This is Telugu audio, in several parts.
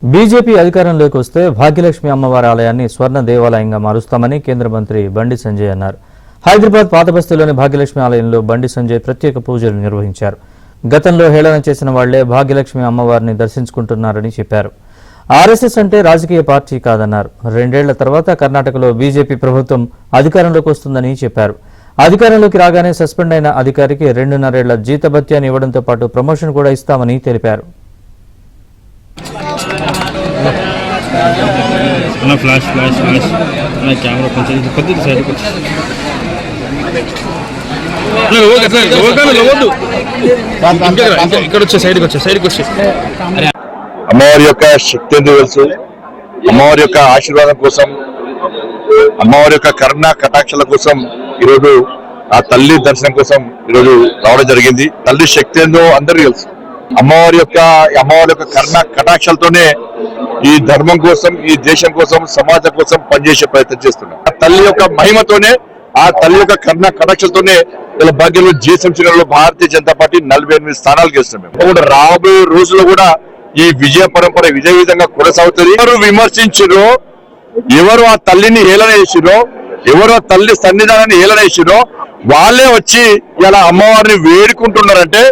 బీజేపీ అధికారంలోకి వస్తే భాగ్యలక్ష్మి అమ్మవారి ఆలయాన్ని స్వర్ణ దేవాలయంగా మారుస్తామని కేంద్ర మంత్రి బండి సంజయ్ అన్నారు. హైదరాబాద్ పాతబస్తీలోని భాగ్యలక్ష్మి ఆలయంలో బండి సంజయ్ ప్రత్యేక పూజలు నిర్వహించారు. గతంలో హేళన చేసిన వాళ్లే భాగ్యలక్ష్మి అమ్మవారిని దర్శించుకుంటున్నారని చెప్పారు. ఆర్ఎస్ఎస్ అంటే రాజకీయ పార్టీ కాదన్నారు. 2 ఏళ్ల తర్వాత కర్ణాటకలో బీజేపీ ప్రభుత్వం అధికారంలోకి వస్తుందని చెప్పారు. అధికారంలోకి రాగానే సస్పెండ్ అయిన అధికారికి 2.5 ఏళ్ల జీతభత్యాన్ని ఇవ్వడంతో పాటు ప్రమోషన్ కూడా ఇస్తామని తెలిపారు. ఫ్లాష్ కెమెరా కొంచెం కొద్దిగా సైడ్కి ఇక్కడ వచ్చే సైడ్కి వచ్చే అమ్మవారి యొక్క శక్తి ఎందుకు తెలుసు. అమ్మవారి యొక్క ఆశీర్వాదం కోసం, అమ్మవారి యొక్క కరుణ కటాక్షల కోసం ఈరోజు ఆ తల్లి దర్శనం కోసం ఈరోజు రావడం జరిగింది. తల్లి శక్తి ఏందో అందరికీ తెలుసు. అమ్మవారి యొక్క కరుణ కటాక్షలతోనే ఈ ధర్మం కోసం, ఈ దేశం కోసం, సమాజం కోసం పనిచేసే ప్రయత్నం చేస్తున్నాం. ఆ తల్లి యొక్క మహిమతోనే, ఆ తల్లి యొక్క కరుణ కటాక్షలతోనే ఇలా భాగ్యంలో జీఎస్ఎంసీలో భారతీయ జనతా పార్టీ 48 స్థానాలు గెలుస్తున్నాం. కూడా రాబోయే రోజుల్లో కూడా ఈ విజయ పరంపర విజయ విధంగా కొనసాగుతుంది. ఎవరు విమర్శించిరో, ఎవరు ఆ తల్లిని హేళన చేసిరో, ఎవరు ఆ తల్లి సన్నిధానాన్ని హేళన చేసిరో వాళ్ళే వచ్చి ఇలా అమ్మవారిని వేడుకుంటున్నారంటే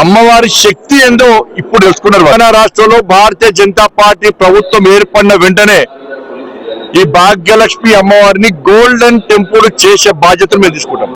అమ్మవారి శక్తి ఏందో ఇప్పుడు తెలుసుకున్నారు. మన రాష్ట్రంలో భారతీయ జనతా పార్టీ ప్రభుత్వం ఏర్పడిన వెంటనే ఈ భాగ్యలక్ష్మి అమ్మవారిని గోల్డెన్ టెంపుల్ చేసే బాధ్యతను మేము తీసుకుంటాం.